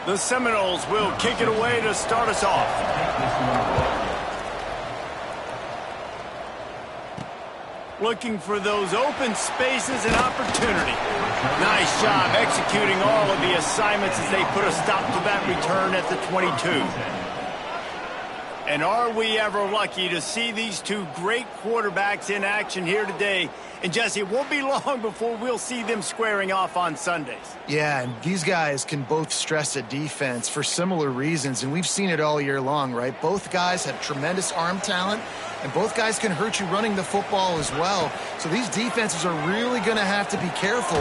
The Seminoles will kick it away to start us off. Looking for those open spaces and opportunity. Nice job executing all of the assignments as they put a stop to that return at the 22. And are we ever lucky to see these two great quarterbacks in action here today? And Jesse, it won't be long before we'll see them squaring off on Sundays. Yeah, and these guys can both stress a defense for similar reasons, and we've seen it all year long, right? Both guys have tremendous arm talent, and both guys can hurt you running the football as well. So these defenses are really going to have to be careful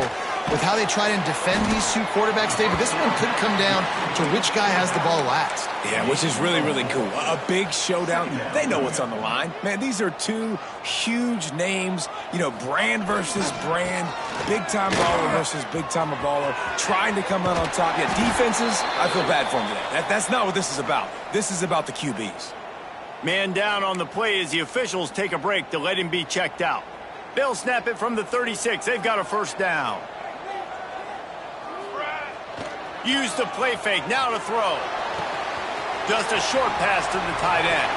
with how they try and defend these two quarterbacks, David. This one could come down to which guy has the ball last. Yeah, which is really, really cool. A big showdown. They know what's on the line. Man, these are two huge names, you know, brand versus brand, big-time baller versus big-time baller, trying to come out on top. Yeah, defenses, I feel bad for them today. That's not what this is about. This is about the QBs. Man down on the play as the officials take a break to let him be checked out. They'll snap it from the 36. They've got a first down. Use the play fake, now to throw. Just a short pass to the tight end.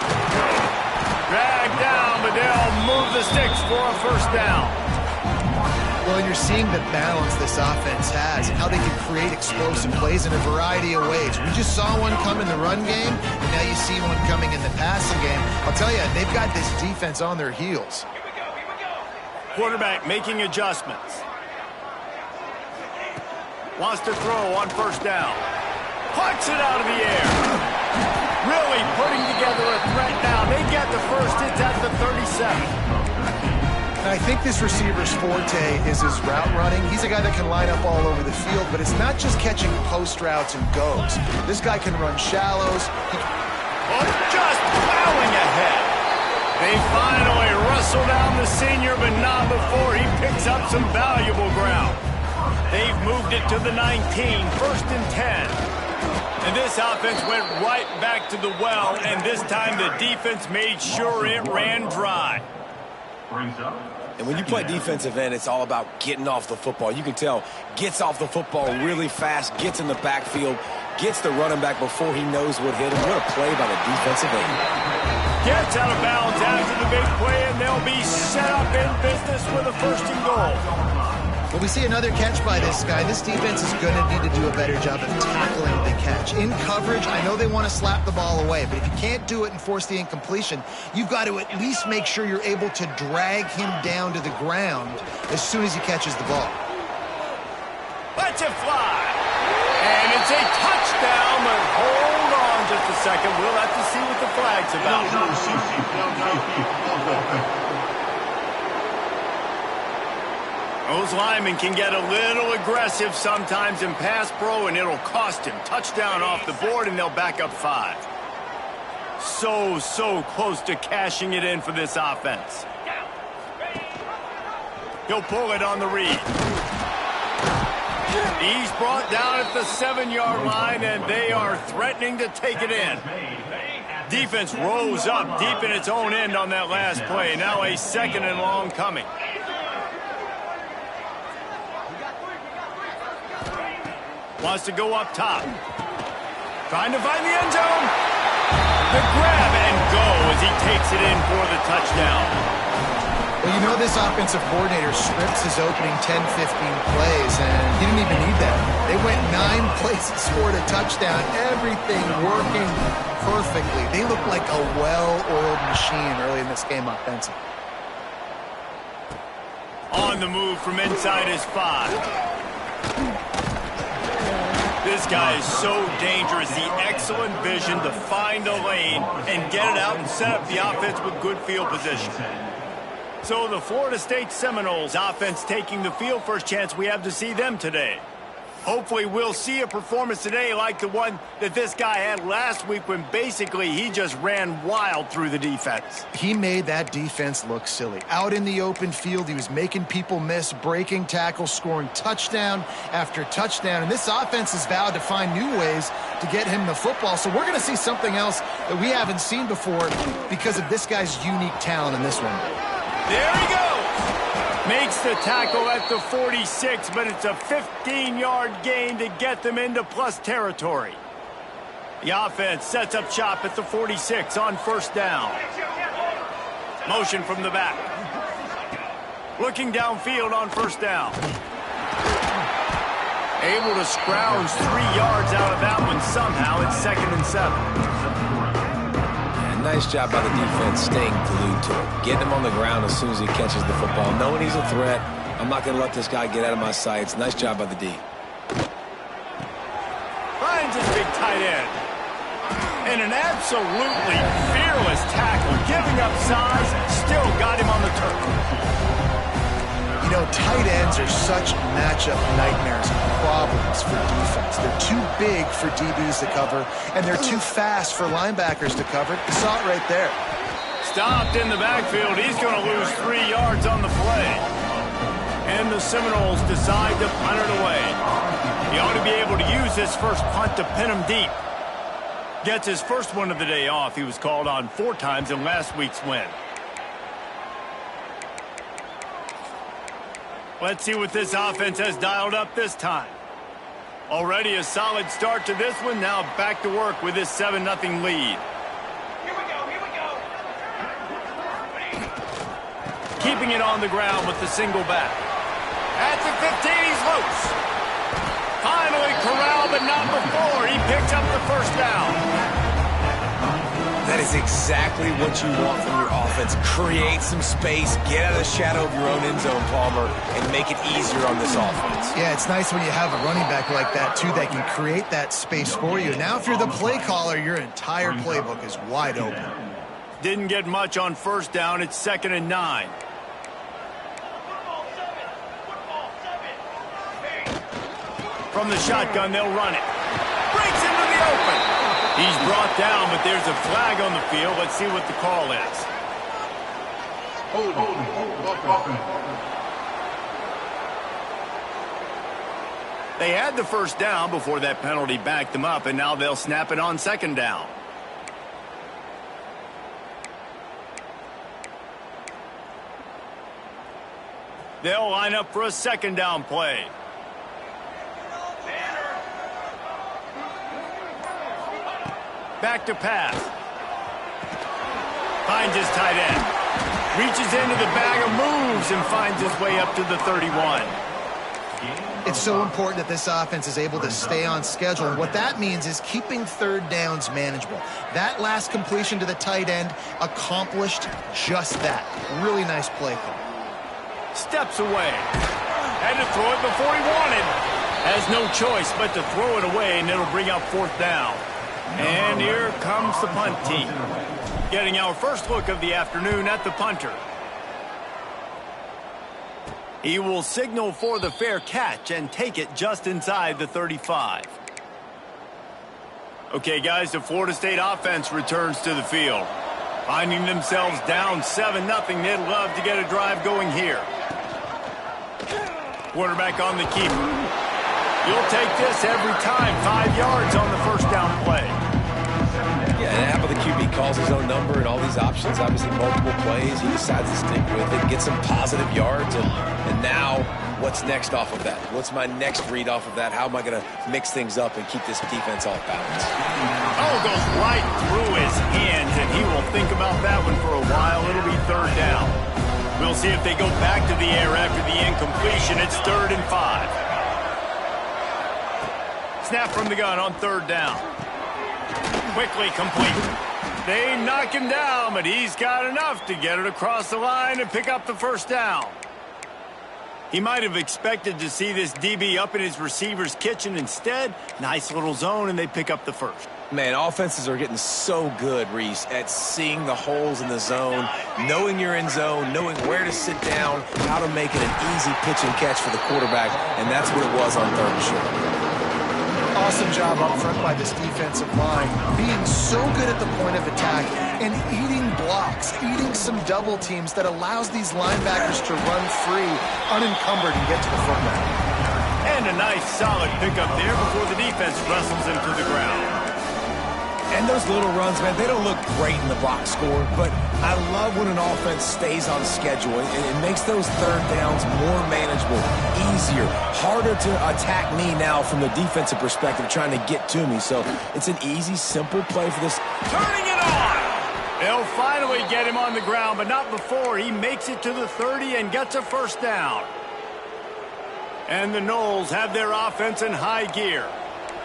Dragged down, but they'll move the sticks for a first down. Well, and you're seeing the balance this offense has and how they can create explosive plays in a variety of ways. We just saw one come in the run game, and now you see one coming in the passing game. I'll tell you, they've got this defense on their heels. Quarterback making adjustments. Wants to throw on first down. Pucks it out of the air. Really putting together a threat now. They get the first. It's at the 37. And I think this receiver's forte is his route running. He's a guy that can line up all over the field, but it's not just catching post routes and goes. This guy can run shallows. Just plowing ahead. They finally wrestle down the senior, but not before he picks up some valuable ground. They've moved it to the 19, first and 10. And this offense went right back to the well, and this time the defense made sure it ran dry. And when you play defensive end, it's all about getting off the football. You can tell, gets off the football really fast, gets in the backfield, gets the running back before he knows what hit him. What a play by the defensive end. Gets out of bounds after the big play, and they'll be set up in business with a first and goal. Well, we see another catch by this guy. This defense is going to need to do a better job of tackling the catch. In coverage, I know they want to slap the ball away, but if you can't do it and force the incompletion, you've got to at least make sure you're able to drag him down to the ground as soon as he catches the ball. Let's it fly. And it's a touchdown, but hold on just a second. We'll have to see what the flag's about. Those linemen can get a little aggressive sometimes in pass pro, and it'll cost him. Touchdown off the board, and they'll back up 5. So close to cashing it in for this offense. He'll pull it on the read. He's brought down at the 7-yard line, and they are threatening to take it in. Defense rose up deep in its own end on that last play. Now a second and long coming. Wants to go up top. Trying to find the end zone. The grab and go as he takes it in for the touchdown. Well, you know this offensive coordinator scripts his opening 10, 15 plays, and he didn't even need that. They went 9 plays and scored a touchdown. Everything working perfectly. They look like a well-oiled machine early in this game offensively. On the move from inside his 5. This guy is so dangerous. The excellent vision to find a lane and get it out and set up the offense with good field position. So the Florida State Seminoles offense taking the field. First chance we have to see them today. Hopefully we'll see a performance today like the one that this guy had last week when basically he just ran wild through the defense. He made that defense look silly. Out in the open field, he was making people miss, breaking tackles, scoring touchdown after touchdown. And this offense has vowed to find new ways to get him the football. So we're going to see something else that we haven't seen before because of this guy's unique talent in this one. There he goes. Makes the tackle at the 46, but it's a 15-yard gain to get them into plus territory. The offense sets up shop at the 46 on first down. Motion from the back. Looking downfield on first down. Able to scrounge 3 yards out of that one somehow. It's 2nd and 7. Yeah, nice job by the defense staying glued to it. Getting him on the ground as soon as he catches the football. Knowing he's a threat, I'm not going to let this guy get out of my sights. Nice job by the D. Finds his big tight end. And an absolutely fearless tackle. Giving up size, still got him on the turf. You know, tight ends are such matchup nightmares and problems for defense. They're too big for DBs to cover, and they're too fast for linebackers to cover. You saw it right there. Stopped in the backfield. He's going to lose 3 yards on the play. And the Seminoles decide to punt it away. He ought to be able to use his first punt to pin him deep. Gets his first one of the day off. He was called on 4 times in last week's win. Let's see what this offense has dialed up this time. Already a solid start to this one. Now back to work with this 7-0 lead. Here we go. Keeping it on the ground with the single back. At the 15, he's loose. Finally corralled, but not before. He picks up the first down. That is exactly what you want from your offense. Create some space, get out of the shadow of your own end zone, Palmer, and make it easier on this offense. Yeah, it's nice when you have a running back like that, too, that can create that space for you. Now, if you're the play caller, your entire playbook is wide open. Didn't get much on first down. It's 2nd and 9. From the shotgun, they'll run it. Breaks into the open. He's brought down, but there's a flag on the field. Let's see what the call is. They had the first down before that penalty backed them up, and now they'll snap it on 2nd down. They'll line up for a 2nd down play. Back to pass. Finds his tight end. Reaches into the bag of moves and finds his way up to the 31. It's so important that this offense is able to stay on schedule. And what that means is keeping 3rd downs manageable. That last completion to the tight end accomplished just that. Really nice play call. Steps away. Had to throw it before he wanted. Has no choice but to throw it away, and it'll bring up 4th down. And here comes the punt team. Getting our first look of the afternoon at the punter. He will signal for the fair catch and take it just inside the 35. Okay, guys, the Florida State offense returns to the field. Finding themselves down 7-0, they'd love to get a drive going here. Quarterback on the keeper. You'll take this every time. 5 yards on the first down play. Yeah, and how about the QB calls his own number and all these options, obviously multiple plays. He decides to stick with it, get some positive yards, and now what's next off of that? What's my next read off of that? How am I going to mix things up and keep this defense off balance? Oh, goes right through his hands, and he will think about that one for a while. It'll be 3rd down. We'll see if they go back to the air after the incompletion. It's 3rd and 5. Snap from the gun on 3rd down. Quickly complete. They knock him down, but he's got enough to get it across the line and pick up the first down. He might have expected to see this DB up in his receiver's kitchen. Instead, nice little zone, and they pick up the first. Man, offenses are getting so good, Reese, at seeing the holes in the zone, knowing you're in zone, knowing where to sit down, how to make it an easy pitch and catch for the quarterback, and that's what it was on 3rd and short. Awesome job up front by this defensive line, being so good at the point of attack and eating blocks, eating some double teams that allows these linebackers to run free, unencumbered, and get to the football. And a nice solid pickup there before the defense wrestles him to the ground. And those little runs, man, they don't look great in the box score, but I love when an offense stays on schedule. It makes those third downs more manageable, easier, harder to attack me now from the defensive perspective trying to get to me. So it's an easy, simple play for this. Turning it on! They'll finally get him on the ground, but not before he makes it to the 30 and gets a first down. And the Noles have their offense in high gear.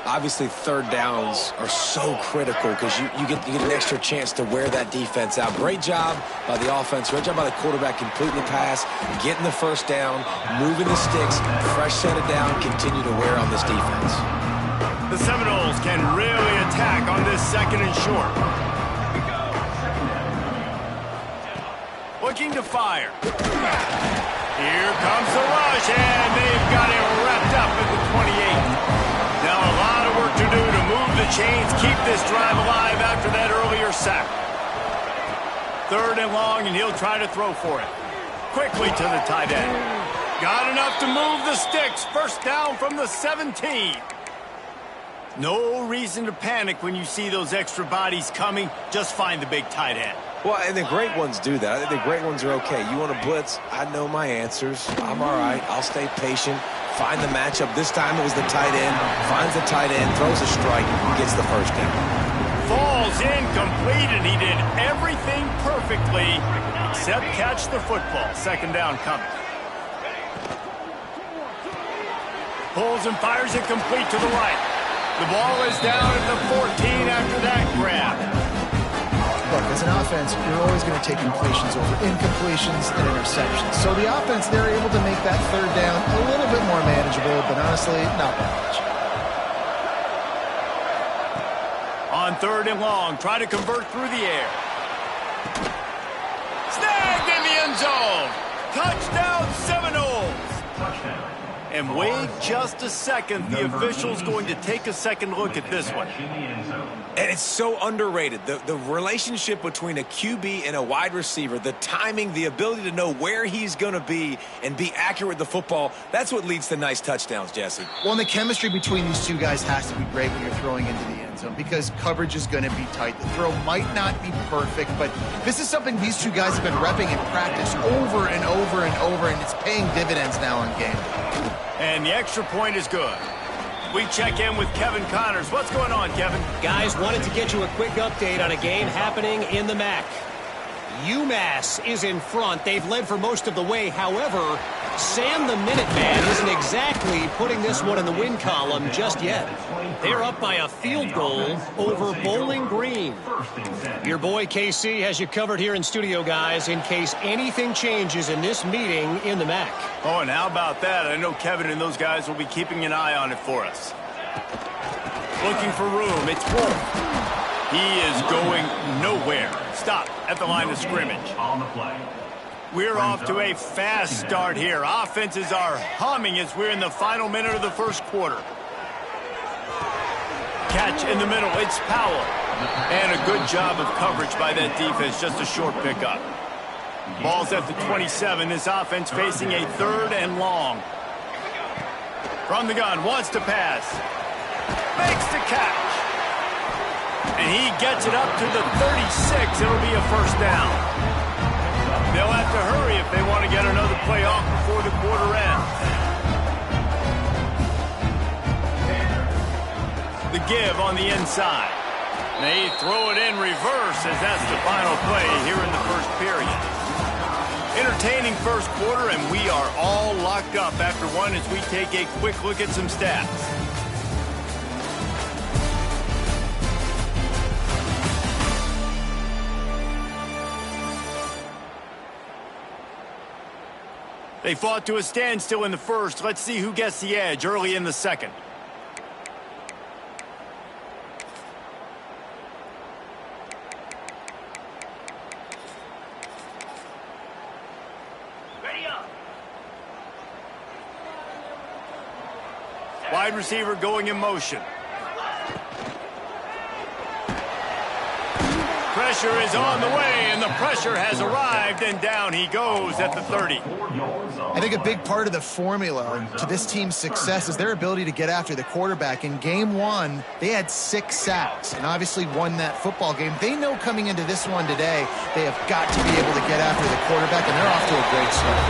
Obviously, third downs are so critical because you get an extra chance to wear that defense out. Great job by the offense. Great job by the quarterback completing the pass, getting the first down, moving the sticks, fresh set it down, continue to wear on this defense. The Seminoles can really attack on this second and short. Looking to fire. Here comes the rush, and they've got it wrapped up at the 28. Now a lot of work to do to move the chains, keep this drive alive after that earlier sack. Third and long, and he'll try to throw for it. Quickly to the tight end. Got enough to move the sticks. First down from the 17. No reason to panic when you see those extra bodies coming. Just find the big tight end. Well, and the great ones do that. I think the great ones are okay. You want to blitz? I know my answers. I'm all right. I'll stay patient. Find the matchup. This time it was the tight end. Finds the tight end, throws a strike, gets the first down. Falls incomplete, and he did everything perfectly except catch the football. Second down coming. Pulls and fires it complete to the right. The ball is down at the 14 after that grab. Look, as an offense, you're always going to take completions over incompletions and interceptions. So the offense, they're able to make that third down a little bit more manageable, but honestly, not by much. On third and long, try to convert through the air. Snagged in the end zone. Touchdown, Seminoles. Touchdown. And wait just a second. The official's going to take a second look at this one. And it's so underrated. The relationship between a QB and a wide receiver, the timing, the ability to know where he's going to be and be accurate with the football, that's what leads to nice touchdowns, Jesse. Well, and the chemistry between these two guys has to be great when you're throwing into the end zone because coverage is going to be tight. The throw might not be perfect, but this is something these two guys have been repping in practice over and over and over, and it's paying dividends now on game day. And the extra point is good. We check in with Kevin Connors. What's going on, Kevin? Guys, wanted to get you a quick update on a game happening in the MAC. UMass is in front. They've led for most of the way. However, Sam the Minuteman isn't exactly putting this one in the win column just yet. They're up by a field goal over Bowling Green. Your boy KC has you covered here in studio, guys, in case anything changes in this meeting in the MAC. Oh, and how about that? I know Kevin and those guys will be keeping an eye on it for us. Looking for room. It's Wolf. He is going nowhere. Stop at the line of scrimmage. On the play. We're off to a fast start here. Offenses are humming as we're in the final minute of the first quarter. Catch in the middle. It's Powell. And a good job of coverage by that defense. Just a short pickup. Ball's at the 27. This offense facing a third and long. From the gun. Wants to pass. Makes the catch. And he gets it up to the 36. It'll be a first down. They'll have to hurry if they want to get another play off before the quarter ends. The give on the inside. They throw it in reverse as that's the final play here in the first period. Entertaining first quarter, and we are all locked up after one as we take a quick look at some stats. They fought to a standstill in the first. Let's see who gets the edge early in the second. Ready up. Wide receiver going in motion. Pressure is on the way, and the the pressure has arrived, and down he goes at the 30. I think a big part of the formula to this team's success is their ability to get after the quarterback. In game one, they had 6 sacks and obviously won that football game. They know coming into this one today, they have got to be able to get after the quarterback, and they're off to a great start.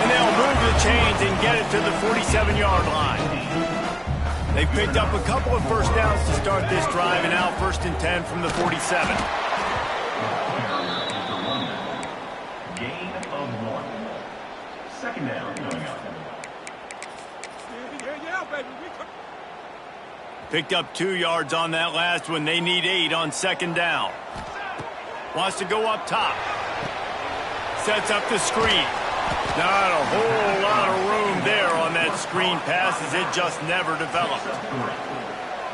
And they'll move the chains and get it to the 47-yard line. They've picked up a couple of first downs to start this drive, and now 1st and 10 from the 47. Gain of 1. 2nd down coming up. Picked up 2 yards on that last one. They need 8 on 2nd down. Wants to go up top. Sets up the screen. Not a whole lot of room there on that screen pass as it just never developed.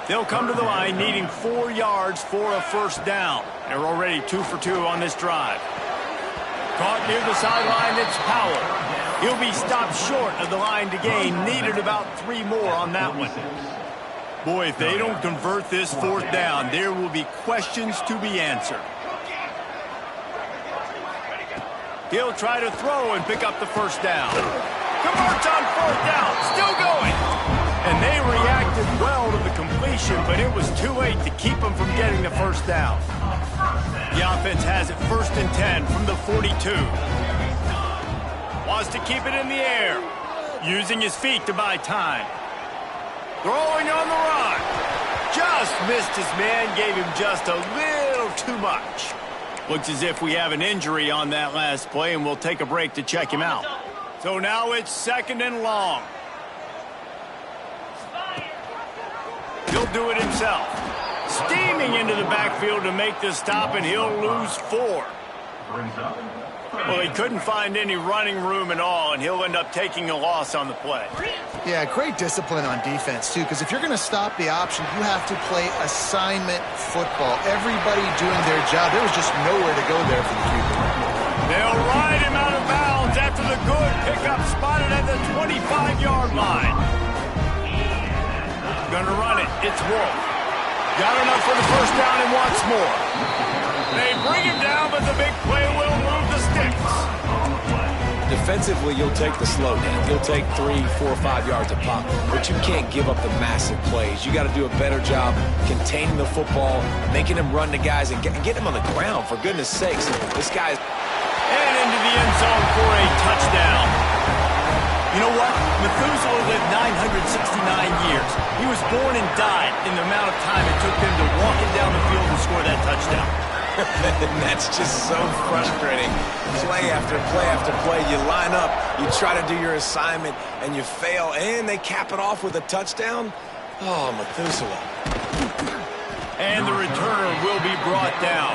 They'll come to the line needing 4 yards for a 1st down. They're already 2 for 2 on this drive. Caught near the sideline, it's Powell. He'll be stopped short of the line to gain. Needed about 3 more on that one. Boy, if they don't convert this 4th down, there will be questions to be answered. He'll try to throw and pick up the 1st down. Converts on 4th down, still going. And they reacted well to the completion, but it was too late to keep them from getting the 1st down. The offense has it 1st and 10 from the 42. Wants to keep it in the air. Using his feet to buy time. Throwing on the run. Just missed his man, gave him just a little too much. Looks as if we have an injury on that last play, and we'll take a break to check him out. So now it's 2nd and long. He'll do it himself. Steaming into the backfield to make the stop, and he'll lose 4. Well, he couldn't find any running room at all, and he'll end up taking a loss on the play. Yeah, great discipline on defense, too, because if you're going to stop the option, you have to play assignment football. Everybody doing their job. There was just nowhere to go there for the keeper. They'll ride him out of bounds after the good pickup spotted at the 25-yard line. Gonna run it. It's Wolf. Got enough for the 1st down and wants more. They bring him down, but the big play will move the sticks. Defensively, you'll take the slow down. You'll take 3, 4, 5 yards a pop, but you can't give up the massive plays. You got to do a better job containing the football, making him run to guys, and get him on the ground, for goodness sakes. This guy's... And into the end zone for a touchdown. You know what? Methuselah lived 969 years. He was born and died in the amount of time it took them to walk it down the field and score that touchdown. And that's just so frustrating. Play after play after play. You line up, you try to do your assignment, and you fail, and they cap it off with a touchdown. Oh, Methuselah. And the returner will be brought down.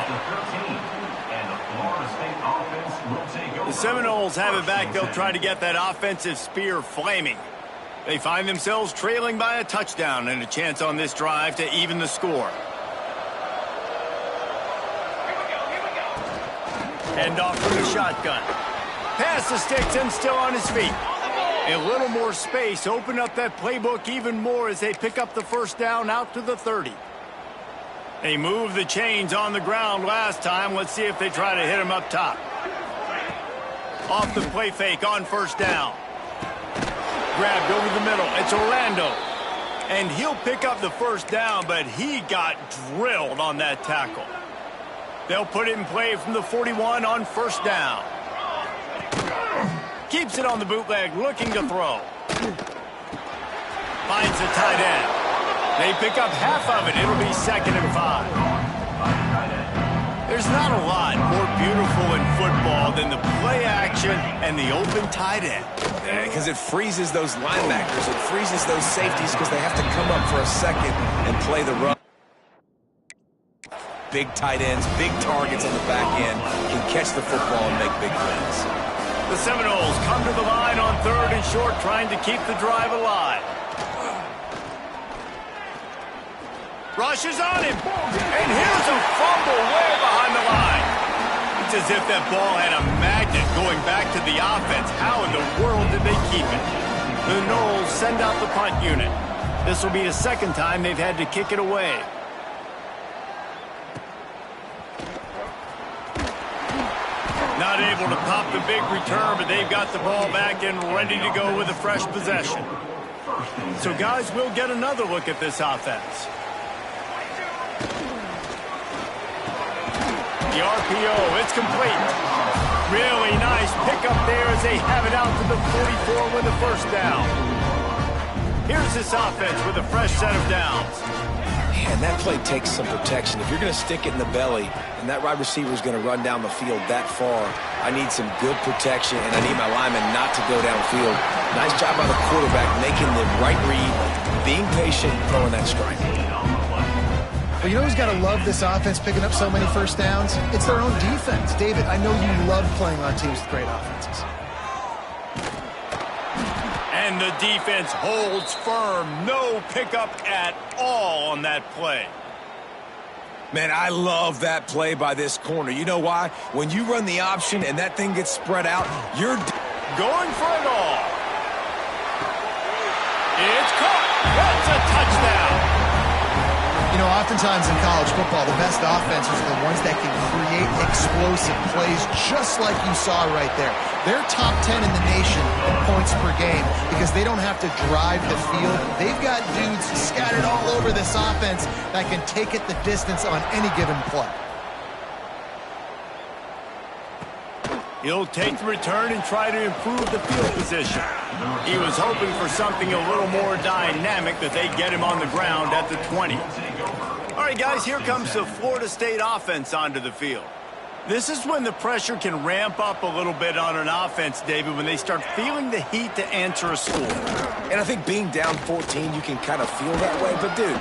The Seminoles have it back. They'll try to get that offensive spear flaming. They find themselves trailing by a touchdown and a chance on this drive to even the score. Hand off from the shotgun. Pass the sticks and still on his feet. A little more space. Open up that playbook even more as they pick up the 1st down out to the 30. They moved the chains on the ground last time. Let's see if they try to hit him up top. Off the play fake on 1st down. Grabbed over the middle. It's Orlando. And he'll pick up the 1st down, but he got drilled on that tackle. They'll put it in play from the 41 on 1st down. Keeps it on the bootleg, looking to throw. Finds the tight end. They pick up half of it. It'll be 2nd and 5. There's not a lot more beautiful in football than the play action and the open tight end. Because it freezes those linebackers. It freezes those safeties because they have to come up for a second and play the run. Big tight ends, big targets on the back end, can catch the football and make big plays. The Seminoles come to the line on 3rd and short, trying to keep the drive alive. Rushes on him, and here's a fumble way behind the line. It's as if that ball had a magnet going back to the offense. How in the world did they keep it? The Noles send out the punt unit. This will be the 2nd time they've had to kick it away. not able to pop the big return, but they've got the ball back and ready to go with a fresh possession. So, guys, we'll get another look at this offense. The RPO, it's complete. Really nice pickup there as they have it out to the 44 with a first down. Here's this offense with a fresh set of downs. And that play takes some protection. If you're going to stick it in the belly and that wide receiver is going to run down the field that far, I need some good protection, and I need my lineman not to go downfield. Nice job by the quarterback making the right read, being patient, throwing that strike. Well, you know who's got to love this offense picking up so many first downs? It's their own defense. David, I know you love playing on teams with great offenses. And the defense holds firm. No pickup at all on that play. Man, I love that play by this corner. You know why? When you run the option and that thing gets spread out, you're going for it all. It's caught. That's a touchdown. You know, oftentimes in college football, the best offenses are the ones that can create explosive plays just like you saw right there. They're top 10 in the nation in points per game because they don't have to drive the field. They've got dudes scattered all over this offense that can take it the distance on any given play. He'll take the return and try to improve the field position. He was hoping for something a little more dynamic, that they get him on the ground at the 20. All right, guys, here comes the Florida State offense onto the field. This is when the pressure can ramp up a little bit on an offense, David, when they start feeling the heat to answer a score. And I think being down 14, you can kind of feel that way. But, dude,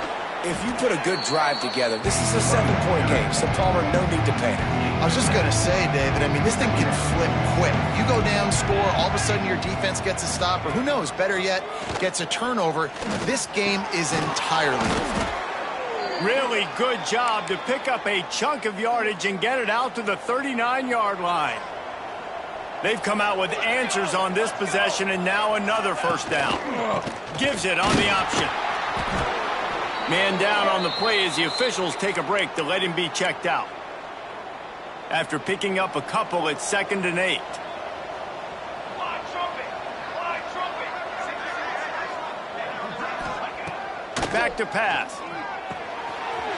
if you put a good drive together, this is a 7-point game, so Palmer, no need to panic. I was just going to say, David, I mean, this thing can flip quick. You go down, score, all of a sudden your defense gets a stop, or who knows, better yet, gets a turnover. This game is entirely different. Really good job to pick up a chunk of yardage and get it out to the 39-yard line. They've come out with answers on this possession, and now another first down. Gives it on the option. Man down on the play as the officials take a break to let him be checked out. After picking up a couple, it's 2nd and 8. Back to pass.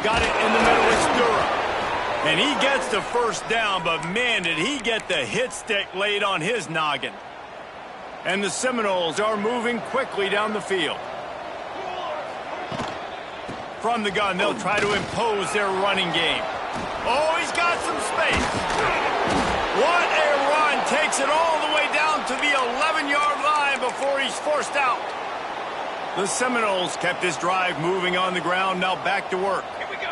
Got it in the middle, it's Durham. And he gets the first down, but man, did he get the hit stick laid on his noggin. And the Seminoles are moving quickly down the field. From the gun, they'll try to impose their running game. Oh, he's got some space. What a run. Takes it all the way down to the 11-yard line before he's forced out. The Seminoles kept this drive moving on the ground. Now back to work. Here we go.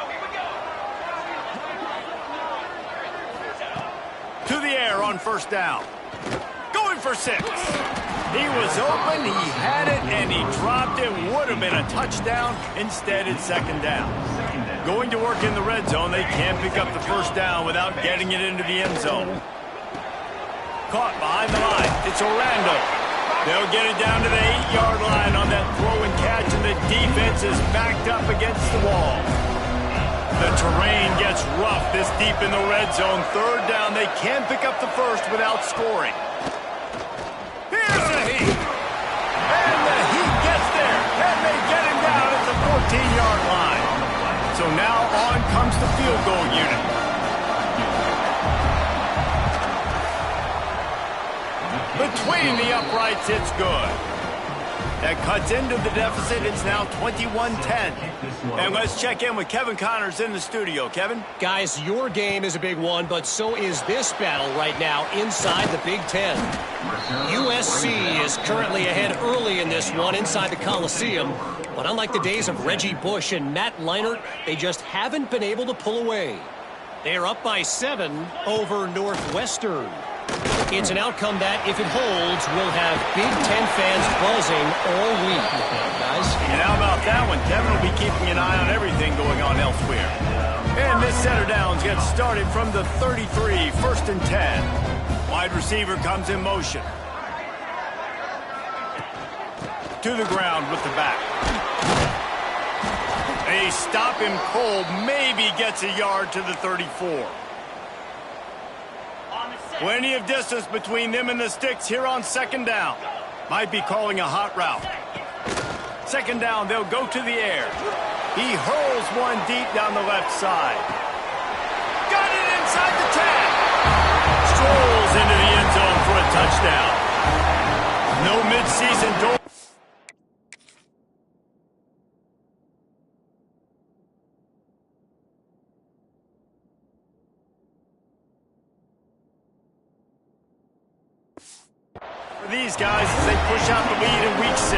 To the air on first down. Going for 6. He was open, he had it, and he dropped it. Would have been a touchdown. Instead, it's 2nd down. Going to work in the red zone. They can't pick up the first down without getting it into the end zone. Caught behind the line. It's Orlando. They'll get it down to the 8-yard line on that throw and catch, and the defense is backed up against the wall. The terrain gets rough this deep in the red zone. 3rd down. They can't pick up the first without scoring. Here's the Heat. And the Heat gets there. And they get him down at the 14-yard line. So now on comes the field goal unit. Between the uprights, it's good. That cuts into the deficit. It's now 21-10. And let's check in with Kevin Connors in the studio. Kevin? Guys, your game is a big one, but so is this battle right now inside the Big Ten. USC is currently ahead early in this one inside the Coliseum. But unlike the days of Reggie Bush and Matt Leinart, they just haven't been able to pull away. They're up by 7 over Northwestern. It's an outcome that, if it holds, will have Big Ten fans buzzing all week. Guys? And how about that one? Kevin will be keeping an eye on everything going on elsewhere. And this set of downs gets started from the 33, 1st and 10. Wide receiver comes in motion. To the ground with the back. They stop him cold, maybe gets a yard to the 34. On the Plenty of distance between them and the sticks here on second down. Might be calling a hot route. Second down, they'll go to the air. He hurls one deep down the left side. Got it inside the 10. Strolls into the end zone for a touchdown. No midseason door. For these guys as they push out the lead in week 6.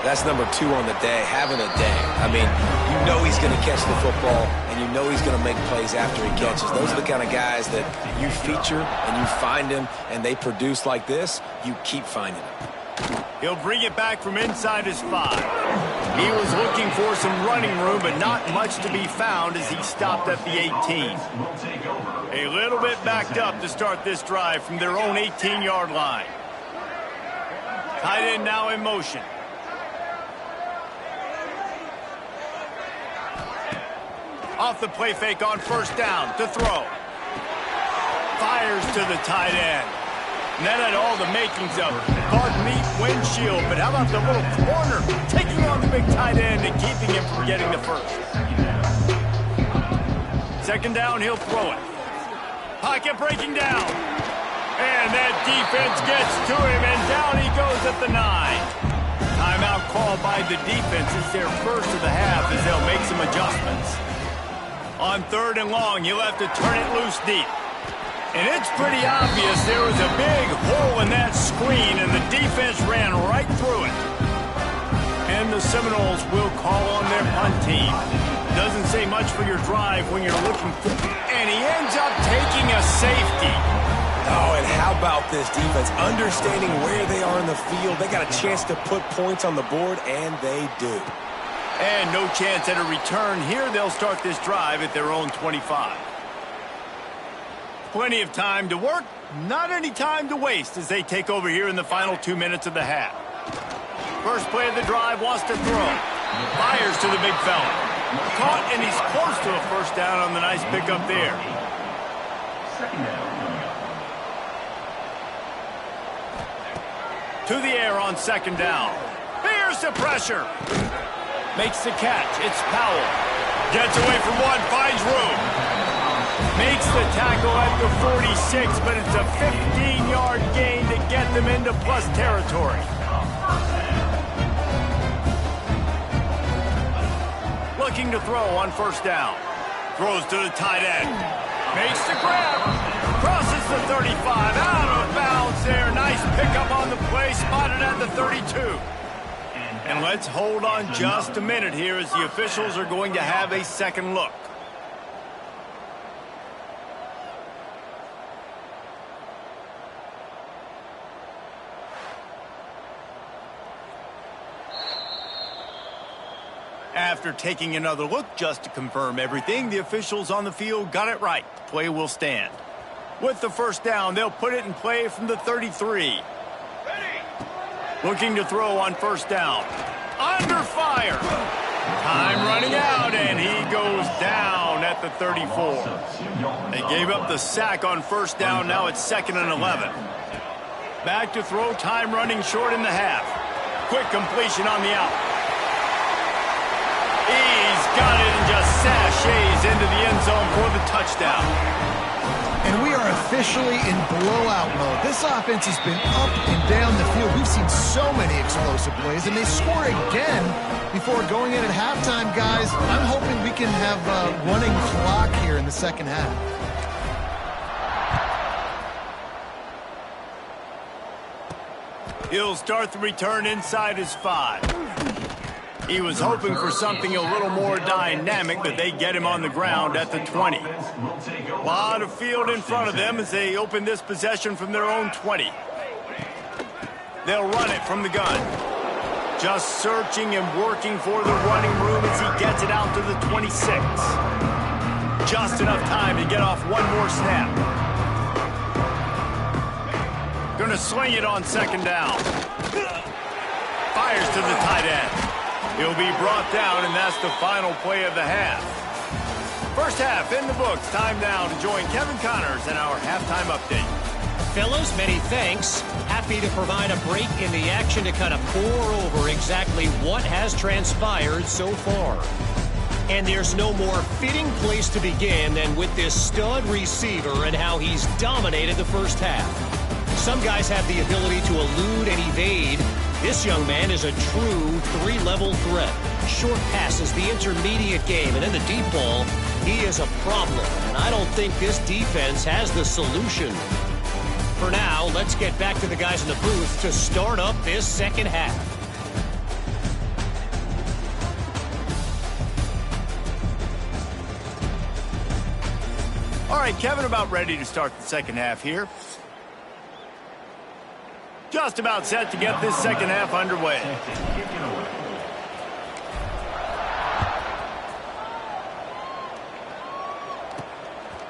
That's number 2 on the day, having a day. I mean, you know he's going to catch the football, and you know he's going to make plays after he catches. Those are the kind of guys that you feature and you find him, and they produce like this, you keep finding them. He'll bring it back from inside his 5. He was looking for some running room, but not much to be found as he stopped at the 18. A little bit backed up to start this drive from their own 18-yard line. Tight end now in motion. Off the play fake on first down to throw. Fires to the tight end. And that had all the makings of hard meat windshield, but how about the little corner taking on the big tight end and keeping him from getting the first? Second down, he'll throw it. Pocket breaking down. And that defense gets to him, and down he goes at the 9. Timeout called by the defense. It's their first of the half as they'll make some adjustments. On third and long, you'll have to turn it loose deep. And it's pretty obvious there was a big hole in that screen, and the defense ran right through it. And the Seminoles will call on their punt team. Doesn't say much for your drive when you're looking for... And he ends up taking a safety. Oh, and how about this defense? Understanding where they are in the field. They got a chance to put points on the board, and they do. And no chance at a return here. They'll start this drive at their own 25. Plenty of time to work, not any time to waste as they take over here in the final 2 minutes of the half. First play of the drive, wants to throw. Fires to the big fella. Caught, and he's close to a first down on the nice pickup there. Second down. To the air on second down. Here's the pressure. Makes the catch. It's Powell. Gets away from one, finds room. Makes the tackle at the 46, but it's a 15-yard gain to get them into plus territory. Looking to throw on first down. Throws to the tight end. Makes the grab. Crosses the 35. Out of bounds there. Nice pickup on the play. Spotted at the 32. And let's hold on just a minute here as the officials are going to have a second look. After taking another look just to confirm everything, the officials on the field got it right. The play will stand. With the first down, they'll put it in play from the 33. Looking to throw on first down. Under fire. Time running out, and he goes down at the 34. They gave up the sack on first down. Now it's 2nd and 11. Back to throw. Time running short in the half. Quick completion on the out. He's got it and just sashays into the end zone for the touchdown. And we are officially in blowout mode. This offense has been up and down the field. We've seen so many explosive plays, and they score again before going in at halftime, guys. I'm hoping we can have a running clock here in the second half. He'll start the return inside his 5. He was hoping for something a little more dynamic, but they get him on the ground at the 20. A lot of field in front of them as they open this possession from their own 20. They'll run it from the gun. Just searching and working for the running room as he gets it out to the 26. Just enough time to get off one more snap. Gonna sling it on second down. Fires to the tight end. He'll be brought down, and that's the final play of the half. First half in the books. Time now to join Kevin Connors in our halftime update. Fellas, many thanks. Happy to provide a break in the action to kind of pour over exactly what has transpired so far. And there's no more fitting place to begin than with this stud receiver and how he's dominated the first half. Some guys have the ability to elude and evade. This young man is a true three-level threat. Short passes, the intermediate game, and in the deep ball, he is a problem. And I don't think this defense has the solution. For now, let's get back to the guys in the booth to start up this second half. All right, Kevin, about ready to start the second half here. Just about set to get this second half underway.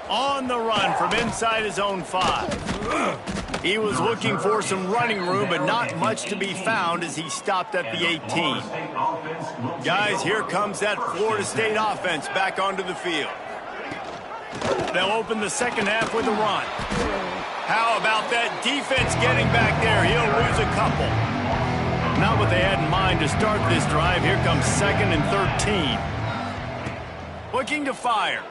On the run from inside his own 5. He was looking for some running room, but not much to be found as he stopped at the 18. Guys, here comes that Florida State offense back onto the field. They'll open the second half with a run. How about that defense getting back there? He'll lose a couple. Not what they had in mind to start this drive. Here comes 2nd and 13. Looking to fire.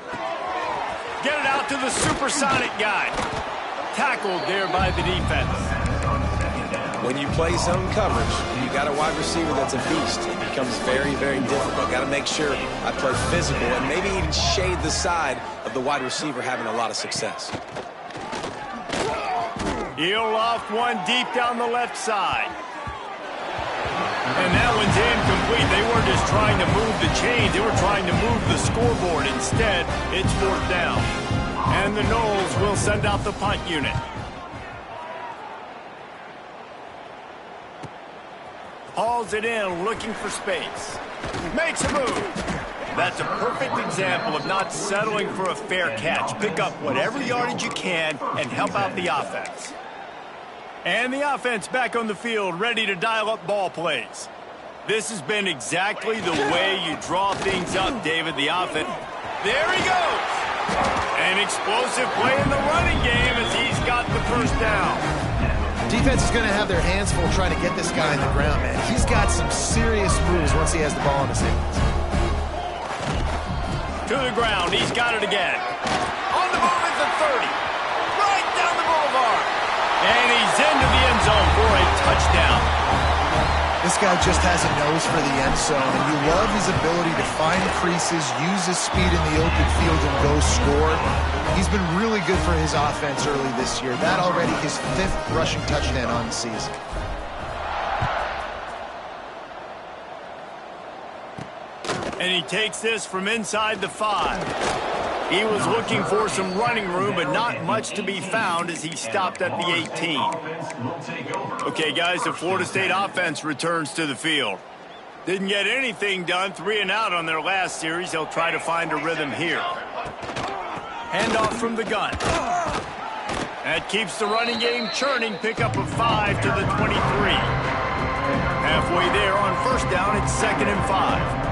Get it out to the supersonic guy. Tackled there by the defense. When you play zone coverage, you got a wide receiver that's a beast. It becomes very, very difficult. Got to make sure I play physical and maybe even shade the side of the wide receiver having a lot of success. He'll loft one deep down the left side. And that one's incomplete. They weren't just trying to move the chains. They were trying to move the scoreboard. Instead, it's 4th down. And the Noles will send out the punt unit. Hauls it in, looking for space. Makes a move. That's a perfect example of not settling for a fair catch. Pick up whatever yardage you can and help out the offense. And the offense back on the field, ready to dial up ball plays. This has been exactly the way you draw things up, David, the offense. There he goes. An explosive play in the running game as he's got the first down. Defense is going to have their hands full trying to get this guy in the ground, man. He's got some serious moves once he has the ball in his hands. To the ground, he's got it again. On the move is the 30. Right down the boulevard. And he's into the end zone for a touchdown. This guy just has a nose for the end zone, and you love his ability to find creases, use his speed in the open field, and go score. He's been really good for his offense early this year. That already his 5th rushing touchdown on the season. And he takes this from inside the 5. He was looking for some running room, but not much to be found as he stopped at the 18. Okay, guys, the Florida State offense returns to the field. Didn't get anything done, 3 and out on their last series. They'll try to find a rhythm here. Handoff from the gun. That keeps the running game churning. Pick up a 5 to the 23. Halfway there on first down, it's 2nd and 5.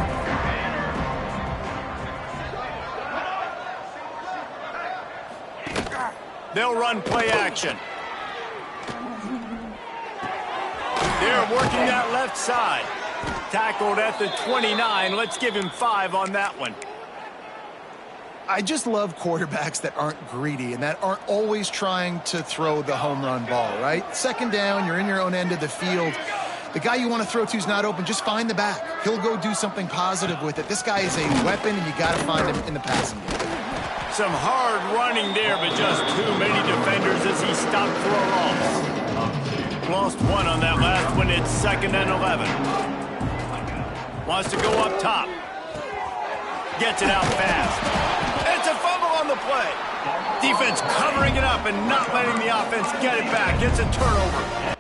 They'll run play action. They're working that left side. Tackled at the 29. Let's give him 5 on that one. I just love quarterbacks that aren't greedy and that aren't always trying to throw the home run ball, right? 2nd down, you're in your own end of the field. The guy you want to throw to is not open. Just find the back. He'll go do something positive with it. This guy is a weapon, and you got to find him in the passing game. Some hard running there, but just too many defenders as he stopped for a loss. Lost 1 on that last one. It's 2nd and 11. Wants to go up top. Gets it out fast. It's a fumble on the play. Defense covering it up and not letting the offense get it back. It's a turnover.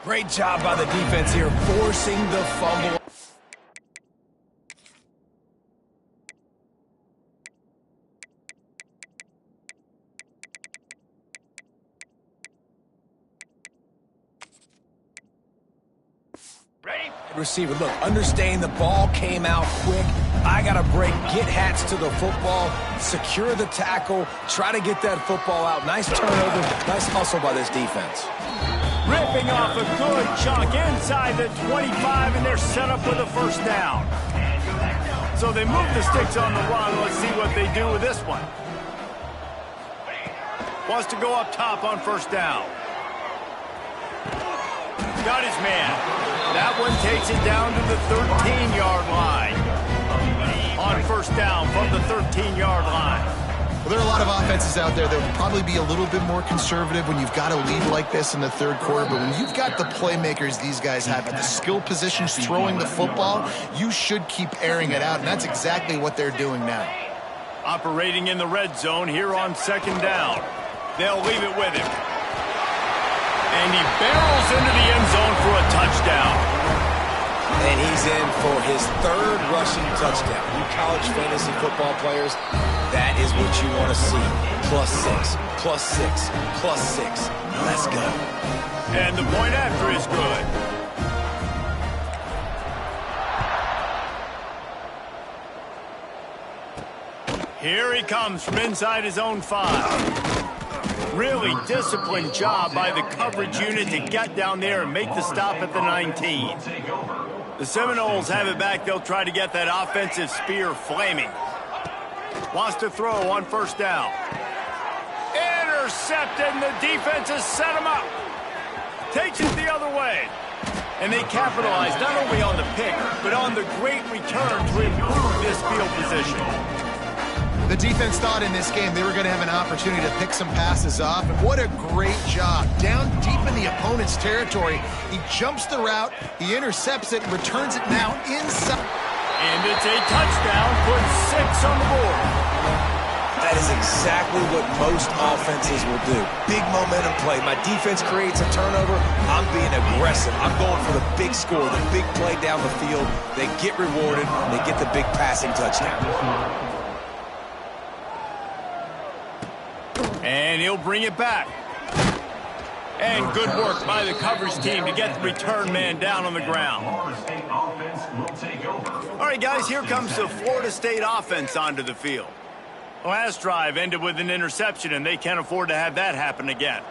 Great job by the defense here, forcing the fumble. Receiver, look, understand the ball came out quick. I got to break, get hats to the football, secure the tackle, try to get that football out. Nice turnover, nice hustle by this defense. Ripping off a good chunk inside the 25, and they're set up with a first down. So they move the sticks on the run. Let's see what they do with this one. Wants to go up top on first down. Got his man. That one takes it down to the 13-yard line. On first down from the 13-yard line. Well, there are a lot of offenses out there that would probably be a little bit more conservative when you've got a lead like this in the third quarter. But when you've got the playmakers these guys have at the skill positions throwing the football, you should keep airing it out. And that's exactly what they're doing now. Operating in the red zone here on second down. They'll leave it with him. And he barrels into the end zone for a touchdown. And he's in for his third rushing touchdown. You college fantasy football players, that is what you want to see. +6, +6, +6. Let's go. And the point after is good. Here he comes from inside his own 5. Really disciplined job by the coverage unit to get down there and make the stop at the 19. The Seminoles have it back. They'll try to get that offensive spear flaming. Wants to throw on first down. Intercepted, and the defense has set him up. Takes it the other way. And they capitalize not only on the pick, but on the great return to improve this field position. The defense thought in this game they were going to have an opportunity to pick some passes off. And what a great job. Down deep in the opponent's territory, he jumps the route, he intercepts it, returns it now inside. And it's a touchdown, puts 6 on the board. That is exactly what most offenses will do. Big momentum play. My defense creates a turnover. I'm being aggressive. I'm going for the big score, the big play down the field. They get rewarded, and they get the big passing touchdown. And he'll bring it back. And good work by the coverage team to get the return man down on the ground. All right, guys, here comes the Florida State offense onto the field. Last drive ended with an interception, and they can't afford to have that happen again.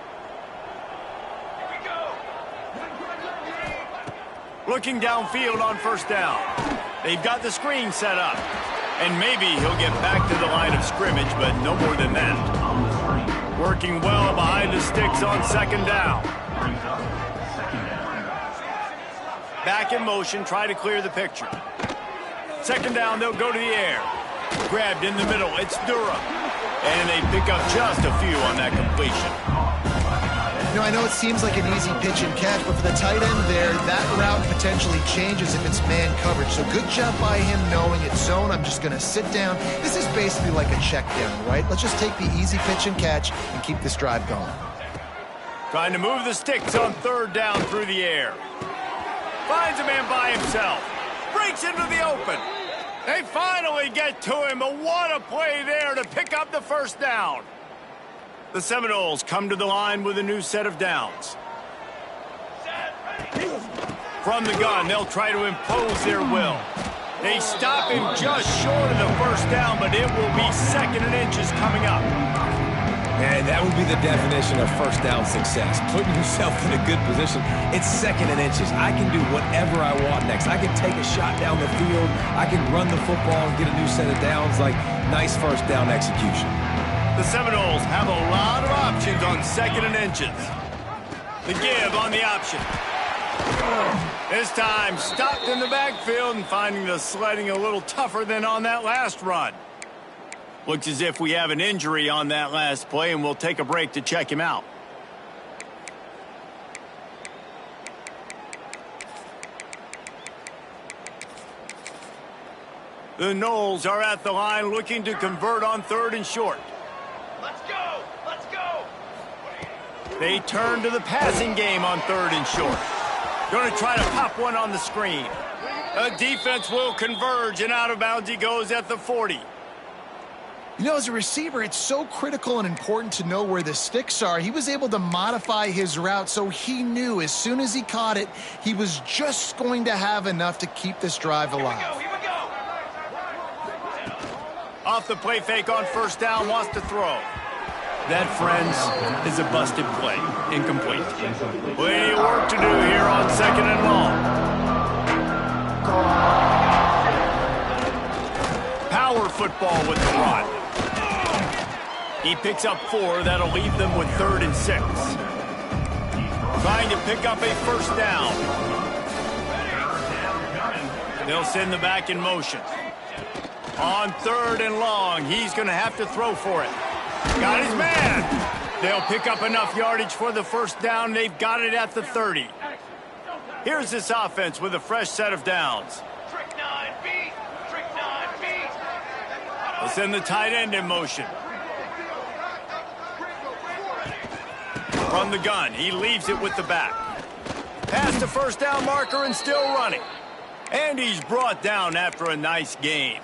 Looking downfield on first down. They've got the screen set up. And maybe he'll get back to the line of scrimmage, but no more than that. Working well behind the sticks on second down. Back in motion, try to clear the picture. Second down, they'll go to the air. Grabbed in the middle, it's Durham. And they pick up just a few on that completion. You know, I know it seems like an easy pitch and catch, but for the tight end there, that route potentially changes if it's man coverage. So good job by him knowing it's zone. I'm just going to sit down. This is basically like a check down, right? Let's just take the easy pitch and catch and keep this drive going. Trying to move the sticks on third down through the air. Finds a man by himself. Breaks into the open. They finally get to him, but what a play there to pick up the first down. The Seminoles come to the line with a new set of downs. From the gun, they'll try to impose their will. They stop him just short of the first down, but it will be 2nd and inches coming up. And that would be the definition of first down success. Putting yourself in a good position. It's 2nd and inches. I can do whatever I want next. I can take a shot down the field. I can run the football and get a new set of downs. Like, nice first down execution. The Seminoles have a lot of options on 2nd and inches. The give on the option. This time stopped in the backfield and finding the sledding a little tougher than on that last run. Looks as if we have an injury on that last play, and we'll take a break to check him out. The Noles are at the line looking to convert on 3rd and short. Let's go! Let's go! They turn to the passing game on 3rd and short. Going to try to pop one on the screen. The defense will converge, and out of bounds he goes at the 40. You know, as a receiver, it's so critical and important to know where the sticks are. He was able to modify his route so he knew as soon as he caught it, he was just going to have enough to keep this drive alive. Here we go. Off the play fake on first down, wants to throw. That, friends, is a busted play. Incomplete. Plenty of work to do here on 2nd and long. Power football with the run. He picks up 4. That'll leave them with 3rd and 6. Trying to pick up a first down. They'll send the back in motion. On 3rd and long, he's going to have to throw for it. Got his man. They'll pick up enough yardage for the first down. They've got it at the 30. Here's this offense with a fresh set of downs. Trick 9 beat. Trick 9 beat. They'll send the tight end in motion. From the gun, he leaves it with the back. Past the first down marker and still running. And he's brought down after a nice gain.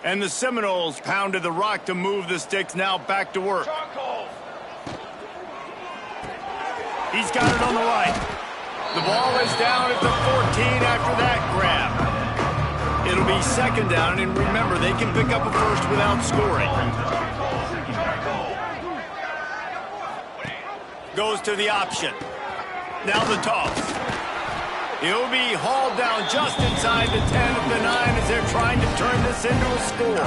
And the Seminoles pounded the rock to move the sticks, now back to work. He's got it on the right. The ball is down at the 14 after that grab. It'll be 2nd down, and remember, they can pick up a first without scoring. Goes to the option. Now the toss. He'll be hauled down just inside the 10 at the 9 as they're trying to turn this into a score.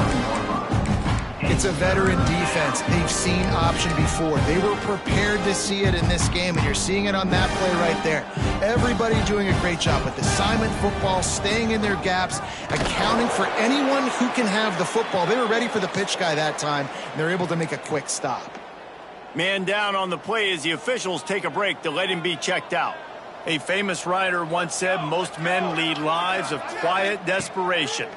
It's a veteran defense. They've seen option before. They were prepared to see it in this game, and you're seeing it on that play right there. Everybody doing a great job with assignment football, staying in their gaps, accounting for anyone who can have the football. They were ready for the pitch guy that time, and they're able to make a quick stop. Man down on the play as the officials take a break to let him be checked out. A famous writer once said, most men lead lives of quiet desperation.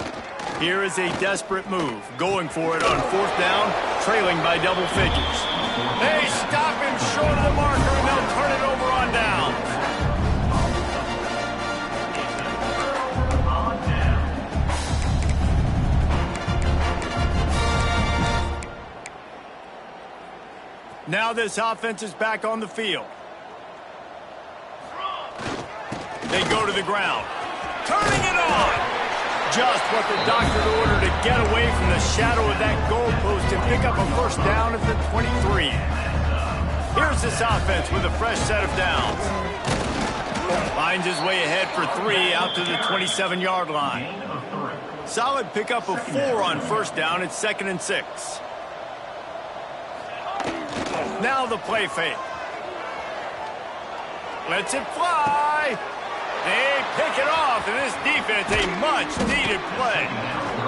Here is a desperate move, going for it on 4th down, trailing by double figures. They stop him short of the marker, and they'll turn it over on down. Now this offense is back on the field. They go to the ground. Turning it on! Just what the doctor ordered to get away from the shadow of that goalpost and pick up a first down at the 23. Here's this offense with a fresh set of downs. Finds his way ahead for 3 out to the 27-yard line. Solid pickup of 4 on first down at 2nd and 6. Now the play fake. Lets it fly. They pick it off, and this defense, a much-needed play.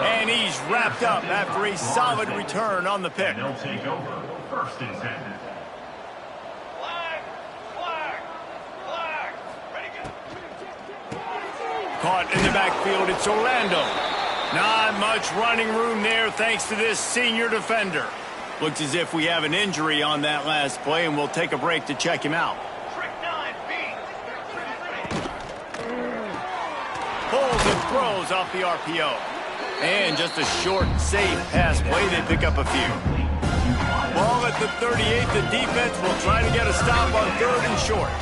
And he's wrapped up after a solid return on the pick. They'll take over 1st and 10. Flag. Flag. Flag. Ready, go. Caught in the backfield, it's Orlando. Not much running room there thanks to this senior defender. Looks as if we have an injury on that last play, and we'll take a break to check him out. Trick 9 beat. Pulls and throws off the RPO. And just a short, safe pass play. They pick up a few. Ball at the 38. The defense will try to get a stop on 3rd and short.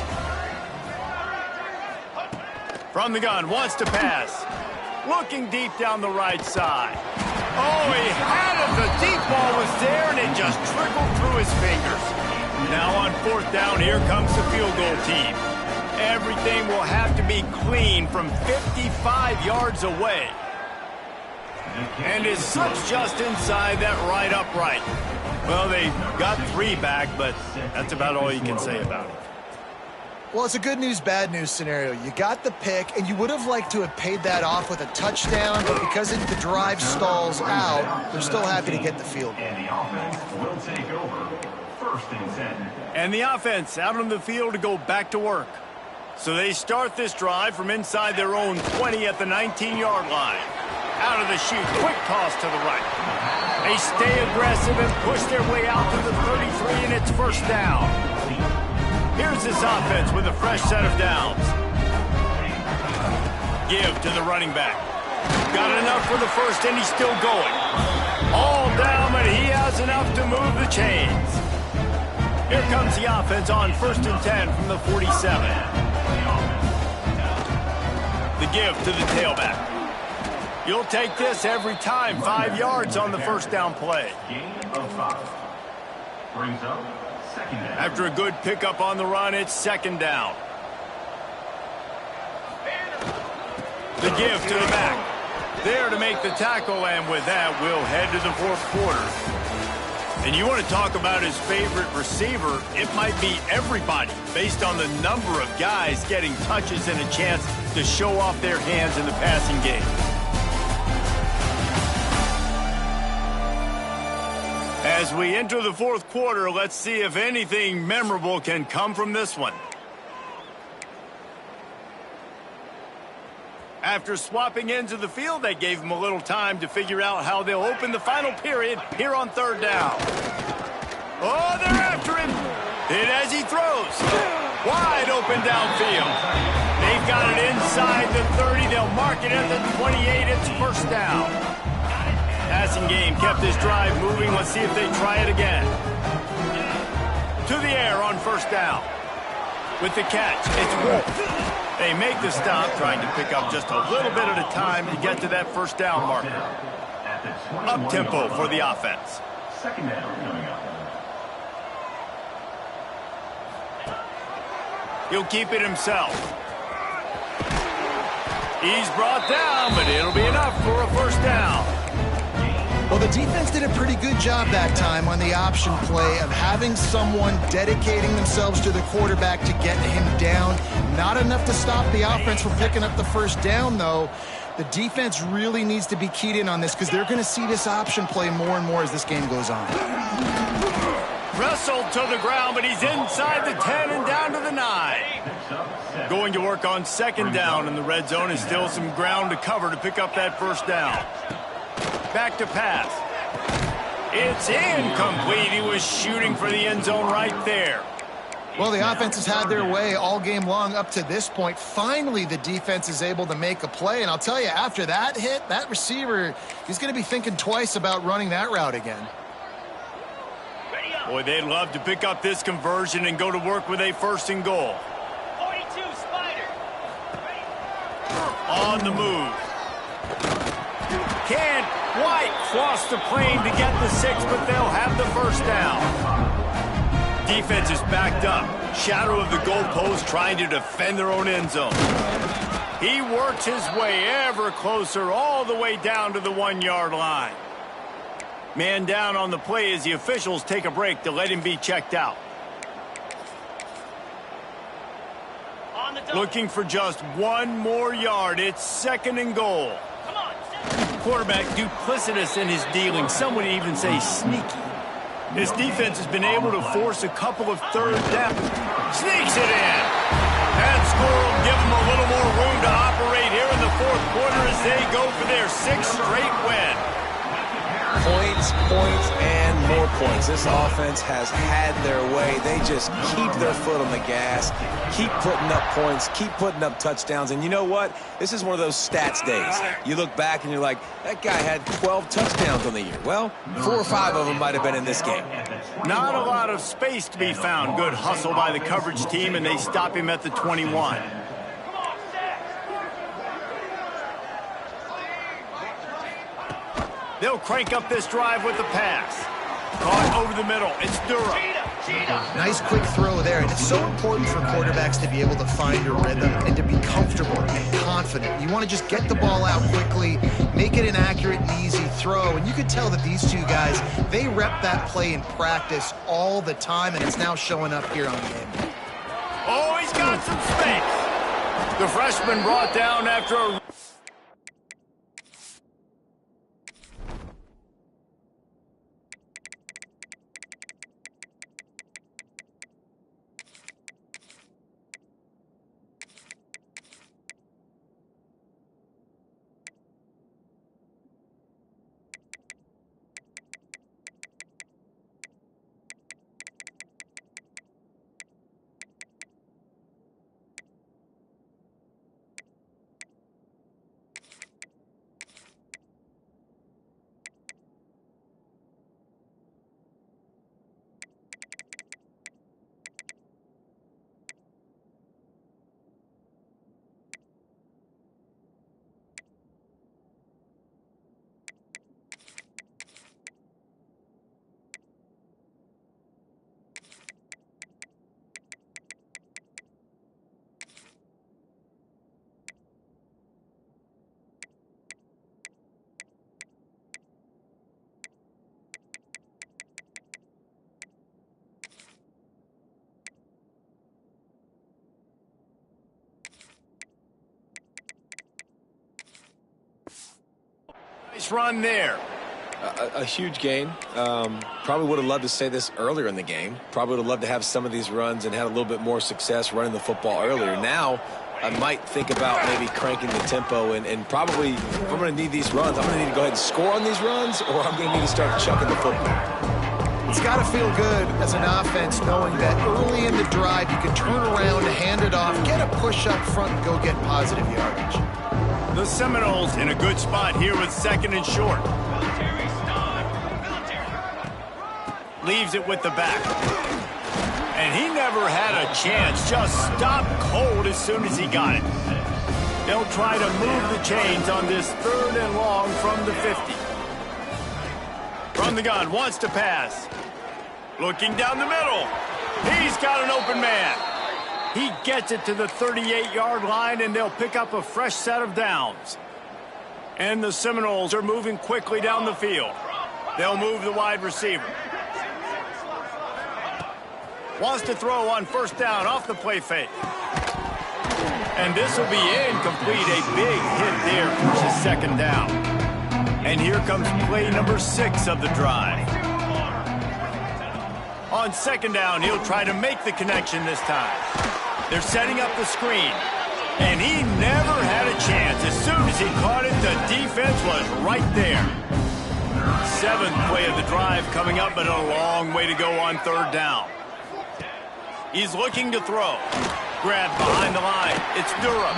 From the gun, wants to pass. Looking deep down the right side. Oh, he had it. The deep ball was there, and it just trickled through his fingers. Now on 4th down, here comes the field goal team. Everything will have to be clean from 55 yards away. And it slips just inside that right upright. Well, they got 3 back, but that's about all you can say about it. Well, it's a good news, bad news scenario. You got the pick, and you would have liked to have paid that off with a touchdown, but because the drive stalls out, they're still happy to get the field goal. And the offense will take over 1st and 10. And the offense out on the field to go back to work. So they start this drive from inside their own 20 at the 19-yard line. Out of the chute, quick toss to the right. They stay aggressive and push their way out to the 33, and it's first down. Here's this offense with a fresh set of downs. Give to the running back. Got enough for the first, and he's still going. All down move the chains. Here comes the offense on 1st and 10 from the 47. The give to the tailback. You'll take this every time. 5 yards on the first down play. Gain of 5. Brings up second down. After a good pickup on the run, it's second down. The give to the back. There to make the tackle, and with that, we'll head to the fourth quarter. And you want to talk about his favorite receiver, it might be everybody, based on the number of guys getting touches and a chance to show off their hands in the passing game. As we enter the fourth quarter, let's see if anything memorable can come from this one. After swapping ends of the field, they gave him a little time to figure out how they'll open the final period here on third down. Oh, they're after him. Hit as he throws. Wide open downfield. They've got it inside the 30. They'll mark it at the 28. It's first down. Passing game kept this drive moving. Let's see if they try it again. To the air on first down. With the catch, it's Wolf. They make the stop, trying to pick up just a little bit at a time to get to that first down marker. Up-tempo for the offense. Second down coming up. He'll keep it himself. He's brought down, but it'll be enough for a first down. Well, the defense did a pretty good job that time on the option play of having someone dedicating themselves to the quarterback to get him down. Not enough to stop the offense from picking up the first down, though. The defense really needs to be keyed in on this because they're going to see this option play more and more as this game goes on. Wrestled to the ground, but he's inside the 10 and down to the 9. Going to work on second down in the red zone is still some ground to cover to pick up that first down. Back to pass. It's incomplete. He was shooting for the end zone right there. Well, the offense has had their way all game long up to this point. Finally, the defense is able to make a play. And I'll tell you, after that hit, that receiver, he's going to be thinking twice about running that route again. Boy, they'd love to pick up this conversion and go to work with a first and goal. 42, Spider. On the move. Can't quite cross the plane to get the 6, but they'll have the first down. Defense is backed up. Shadow of the goalpost trying to defend their own end zone. He works his way ever closer all the way down to the 1-yard line. Man down on the play as the officials take a break to let him be checked out. Looking for just one more yard. It's second and goal. Come on, Quarterback duplicitous in his dealing. Some would even say sneaky. This defense has been able to force a couple of third downs. Sneaks it in. That score will give them a little more room to operate here in the fourth quarter as they go for their 6th straight win. Points, points, and more points. This offense has had their way. They just keep their foot on the gas, keep putting up points, keep putting up touchdowns. And you know what? This is one of those stats days. You look back and you're like, that guy had 12 touchdowns on the year. Well, 4 or 5 of them might have been in this game. Not a lot of space to be found. Good hustle by the coverage team, and they stop him at the 21. They'll crank up this drive with the pass. Caught over the middle. It's Durham. Nice quick throw there. And it's so important for quarterbacks to be able to find a rhythm and to be comfortable and confident. You want to just get the ball out quickly, make it an accurate and easy throw. And you could tell that these two guys, they rep that play in practice all the time, and it's now showing up here on game. Oh, he's got some space. The freshman brought down after a Nice run there. A huge gain. Probably would have loved to say this earlier in the game. Probably would have loved to have some of these runs and had a little bit more success running the football earlier. Now, I might think about maybe cranking the tempo and probably, if I'm going to need these runs, I'm going to need to go ahead and score on these runs, or I'm going to need to start chucking the football. It's got to feel good as an offense knowing that early in the drive you can turn around, hand it off, get a push up front, and go get positive yardage. The Seminoles in a good spot here with 2nd and short. Leaves it with the back. And he never had a chance. Just stopped cold as soon as he got it. They'll try to move the chains on this 3rd and long from the 50. From the gun, wants to pass. Looking down the middle. He's got an open man. He gets it to the 38-yard line, and they'll pick up a fresh set of downs. And the Seminoles are moving quickly down the field. They'll move the wide receiver. Wants to throw on 1st down off the play fake. And this will be incomplete. A big hit there for his 2nd down. And here comes play number 6 of the drive. On 2nd down, he'll try to make the connection this time. They're setting up the screen. And he never had a chance. As soon as he caught it, the defense was right there. 7th play of the drive coming up, but a long way to go on 3rd down. He's looking to throw. Grabbed behind the line. It's Durham.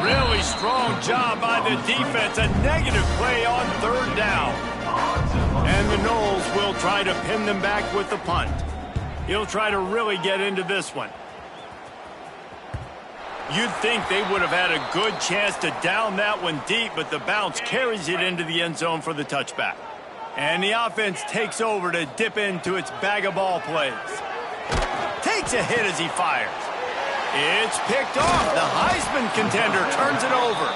Really strong job by the defense. A negative play on 3rd down. And the Noles will try to pin them back with the punt. He'll try to really get into this one. You'd think they would have had a good chance to down that one deep, but the bounce carries it into the end zone for the touchback. And the offense takes over to dip into its bag of ball plays. Takes a hit as he fires. It's picked off. The Heisman contender turns it over.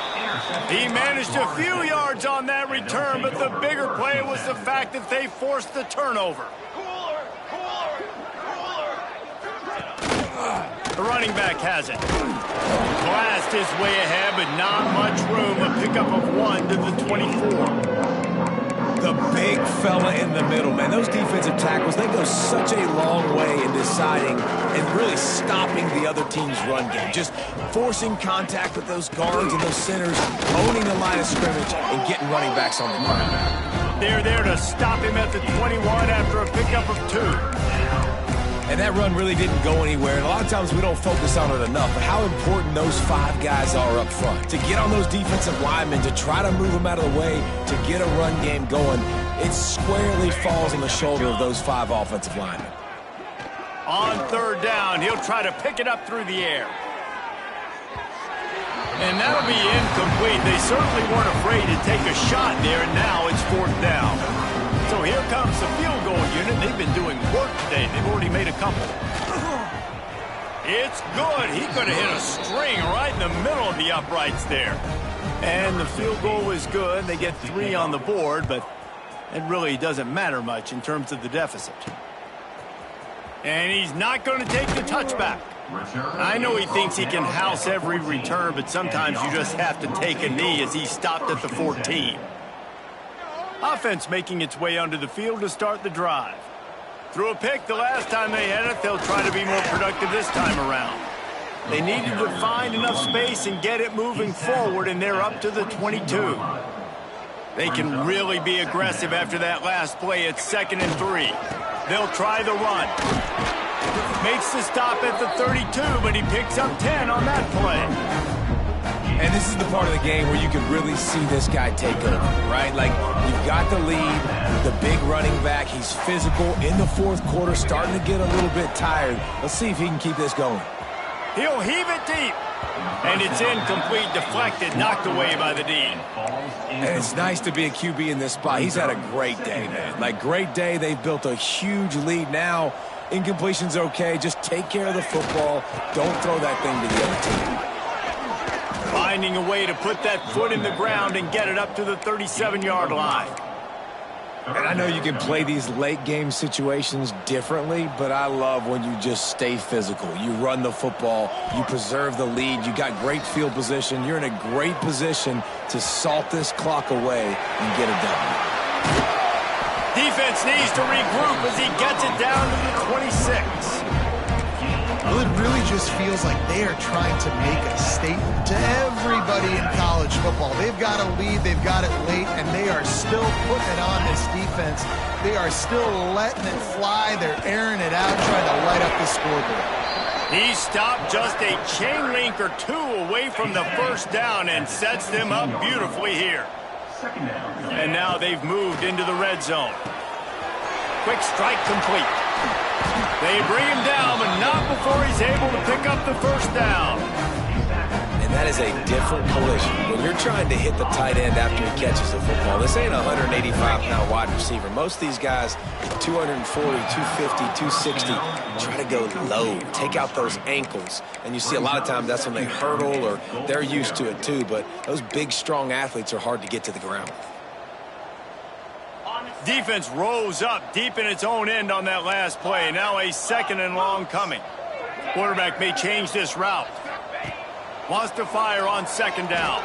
He managed a few yards on that return, but the bigger play was the fact that they forced the turnover. The running back has it. Blast his way ahead, but not much room. A pickup of 1 to the 24. The big fella in the middle, man. Those defensive tackles, they go such a long way in deciding and really stopping the other team's run game. Just forcing contact with those guards and those centers, owning the line of scrimmage, and getting running backs on the ground. They're there to stop him at the 21 after a pickup of 2. And that run really didn't go anywhere. And a lot of times we don't focus on it enough, but how important those 5 guys are up front. To get on those defensive linemen, to try to move them out of the way, to get a run game going, it squarely falls on the shoulder of those 5 offensive linemen. On 3rd down, he'll try to pick it up through the air. And that'll be incomplete. They certainly weren't afraid to take a shot there, and now it's 4th down. So here comes the field goal unit. They've been doing work today. They've already made a couple. It's good. He could have hit a string right in the middle of the uprights there. And the field goal was good. They get 3 on the board, but it really doesn't matter much in terms of the deficit. And he's not going to take the touchback. I know he thinks he can house every return, but sometimes you just have to take a knee as he stopped at the 14. Offense making its way onto the field to start the drive. Threw a pick the last time they had it. They'll try to be more productive this time around. They needed to find enough space and get it moving forward, and they're up to the 22. They can really be aggressive after that last play. It's 2nd and 3. They'll try the run. Makes the stop at the 32, but he picks up 10 on that play. And this is the part of the game where you can really see this guy take over, right? Like, you've got the lead, the big running back. He's physical in the 4th quarter, starting to get a little bit tired. Let's see if he can keep this going. He'll heave it deep. And it's incomplete, deflected, knocked away by the D. And it's nice to be a QB in this spot. He's had a great day, man. Like, great day. They've built a huge lead now. Incompletion's okay. Just take care of the football. Don't throw that thing to the other team. Finding a way to put that foot in the ground and get it up to the 37-yard line. And I know you can play these late game situations differently, but I love when you just stay physical. You run the football, you preserve the lead, you got great field position. You're in a great position to salt this clock away and get a W. Defense needs to regroup as he gets it down to the 26. Well, it really just feels like they are trying to make a statement to everybody in college football. They've got a lead, they've got it late, and they are still putting it on this defense. They are still letting it fly. They're airing it out, trying to light up the scoreboard. He stopped just a chain link or two away from the first down and sets them up beautifully here. And now they've moved into the red zone. Quick strike complete. They bring him down, but not before he's able to pick up the first down. And that is a different collision. When you're trying to hit the tight end after he catches the football, this ain't a 185-pound wide receiver. Most of these guys, 240, 250, 260, try to go low, take out those ankles. And you see a lot of times that's when they hurdle or they're used to it too. But those big, strong athletes are hard to get to the ground. Defense rose up deep in its own end on that last play. Now a 2nd and long coming. Quarterback may change this route. Wants to fire on 2nd down.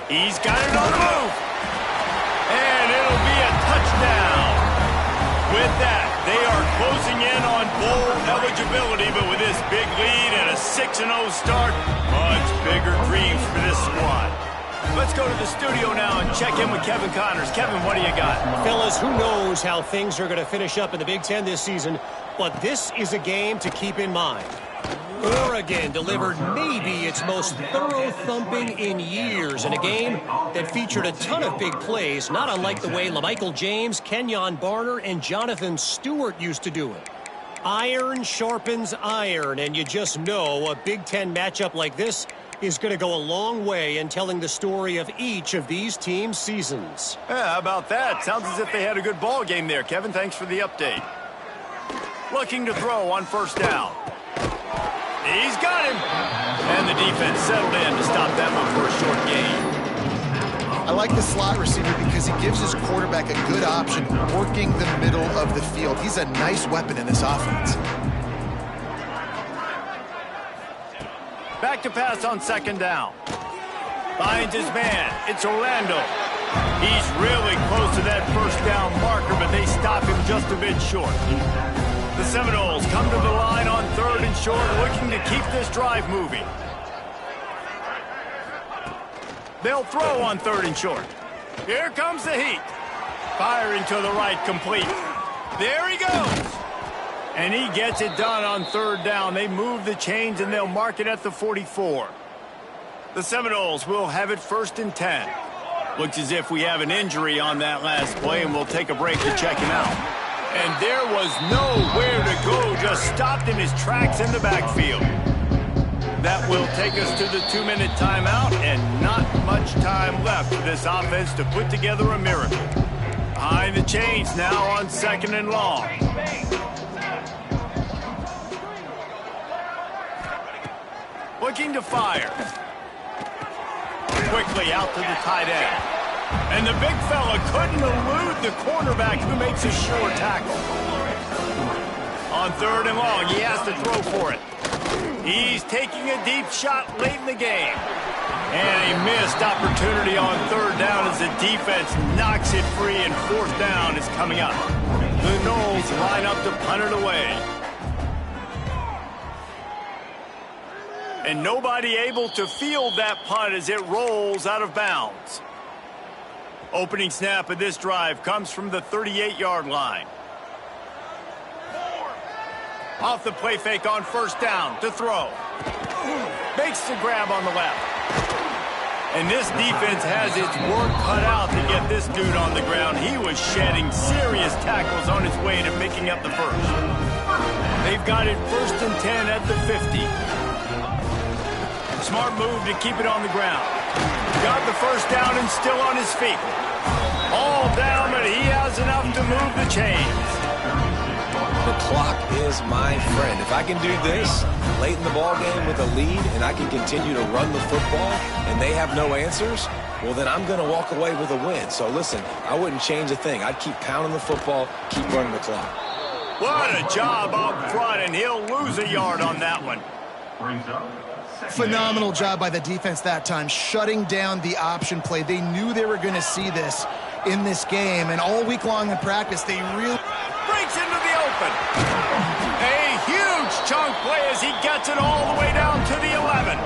He's got it on the move. And it'll be a touchdown. With that, they are closing in on bowl eligibility, but with this big lead and a 6-0 start, much bigger dreams for this squad. Let's go to the studio now and check in with Kevin Connors. Kevin, what do you got? Fellas, who knows how things are going to finish up in the Big Ten this season, but this is a game to keep in mind. Oregon delivered maybe its most thorough thumping in years in a game that featured a ton of big plays, not unlike the way LaMichael James, Kenyon Barner, and Jonathan Stewart used to do it. Iron sharpens iron, and you just know a Big Ten matchup like this is going to go a long way in telling the story of each of these teams' seasons. Yeah, how about that? Sounds as if they had a good ball game there. Kevin, thanks for the update. Looking to throw on 1st down. He's got him. And the defense settled in to stop that one for a short gain. I like the slot receiver because he gives his quarterback a good option working the middle of the field. He's a nice weapon in this offense. Back to pass on 2nd down. Finds his man. It's Orlando. He's really close to that 1st down marker, but they stop him just a bit short. The Seminoles come to the line on 3rd and short, looking to keep this drive moving. They'll throw on 3rd and short. Here comes the heat. Firing to the right, complete. There he goes. And he gets it done on 3rd down. They move the chains, and they'll mark it at the 44. The Seminoles will have it 1st and 10. Looks as if we have an injury on that last play, and we'll take a break to check him out. And there was nowhere to go, just stopped in his tracks in the backfield. That will take us to the 2-minute timeout, and not much time left for this offense to put together a miracle. Behind the chains now on 2nd and long. Looking to fire. Quickly out to the tight end. And the big fella couldn't elude the cornerback who makes a sure tackle. On 3rd and long, he has to throw for it. He's taking a deep shot late in the game. And a missed opportunity on 3rd down as the defense knocks it free, and 4th down is coming up. The Noles line up to punt it away. And nobody able to field that punt as it rolls out of bounds. Opening snap of this drive comes from the 38-yard line. Off the play fake on 1st down to throw. Makes the grab on the left. And this defense has its work cut out to get this dude on the ground. He was shedding serious tackles on his way to picking up the first. They've got it 1st and 10 at the 50. Smart move to keep it on the ground. Got the 1st down and still on his feet. All down, but he has enough to move the chains. The clock is my friend. If I can do this late in the ball game with a lead and I can continue to run the football and they have no answers, well, then I'm going to walk away with a win. So, listen, I wouldn't change a thing. I'd keep pounding the football, keep running the clock. What a job up front, and he'll lose a yard on that one. Brings up Phenomenal job by the defense that time, shutting down the option play. They knew they were going to see this in this game, and all week long in practice, they really... Breaks into the open. A huge chunk play as he gets it all the way down to the 11.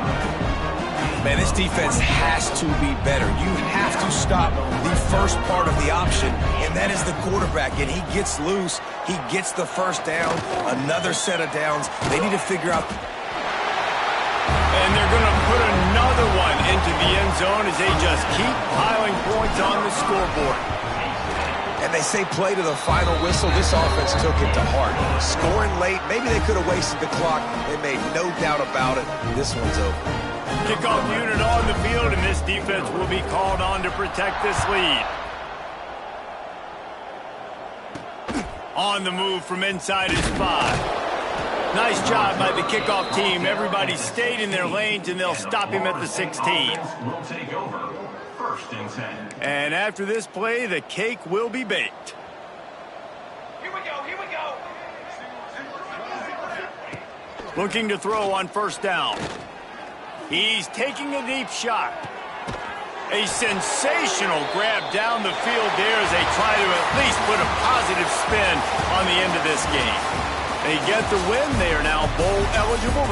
Man, this defense has to be better. You have to stop the first part of the option, and that is the quarterback. And he gets loose. He gets the first down, another set of downs. They need to figure out... And they're going to put another one into the end zone as they just keep piling points on the scoreboard. And they say play to the final whistle. This offense took it to heart. Scoring late, maybe they could have wasted the clock. They made no doubt about it. This one's over. Kickoff unit on the field, and this defense will be called on to protect this lead. On the move from inside his 5. Nice job by the kickoff team. Everybody stayed in their lanes, and they'll stop him at the 16. will take over. First and 10. And after this play, the cake will be baked. Here we go, here we go. Looking to throw on first down. He's taking a deep shot. A sensational grab down the field there as they try to at least put a positive spin on the end of this game. They get the win. They are now bowl eligible.